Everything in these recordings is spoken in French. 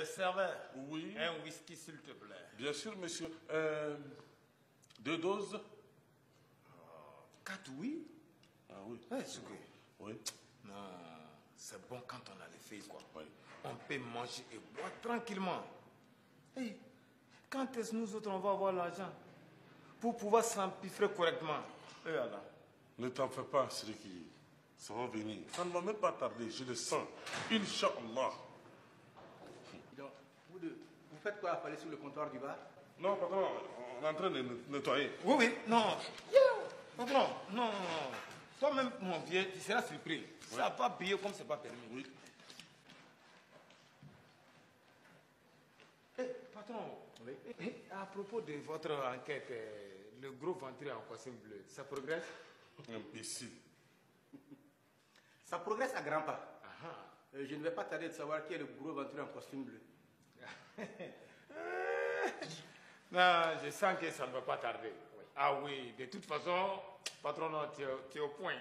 Serveur, Oui. un whisky s'il te plaît. Bien sûr, monsieur. 2 doses. 4 oui. Ah oui. C'est ok. Oui. Non, c'est bon quand on a les filles, quoi. Oui. On peut manger et boire tranquillement. Hey, quand est-ce que nous autres on va avoir l'argent pour pouvoir s'empiffrer correctement? Allah. Ne t'en fais pas, Sriki. Ça va venir. Ça ne va même pas tarder, je le sens. Inch'Allah. Donc, vous deux, vous faites quoi à aller sur le comptoir du bar? Non, patron, on est en train de nettoyer. Oui, oui, non. Patron, non. Toi-même, mon vieux, tu seras surpris. Ça n'a pas payé comme c'est pas permis. Oui. Patron, Oui. À propos de votre enquête, le gros ventre en costume bleu, ça progresse? Imbécile. Ça progresse à grands pas. Ah. Je ne vais pas tarder de savoir qui est le gros venture en costume bleu. Non, je sens que ça ne va pas tarder. Oui. Ah oui, de toute façon, patron, non, tu es au point.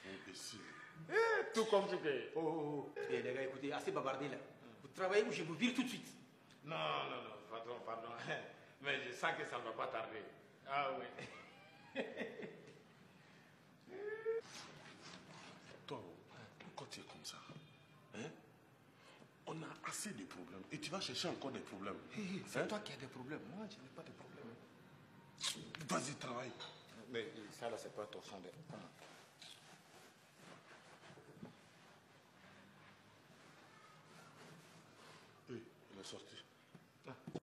Imbécile. Tout comme tu fais. Oh. Eh, les gars, écoutez, assez bavardé là. Vous travaillez ou je vous vire tout de suite. Non, patron, pardon. Mais je sens que ça ne va pas tarder. Ah oui. Toi, pourquoi tu es comme ça? Hein? On a assez de problèmes. Et tu vas chercher encore des problèmes. C'est toi qui as des problèmes. Moi, je n'ai pas de problème. Vas-y, travaille. Mais ça, là, c'est pas ton son.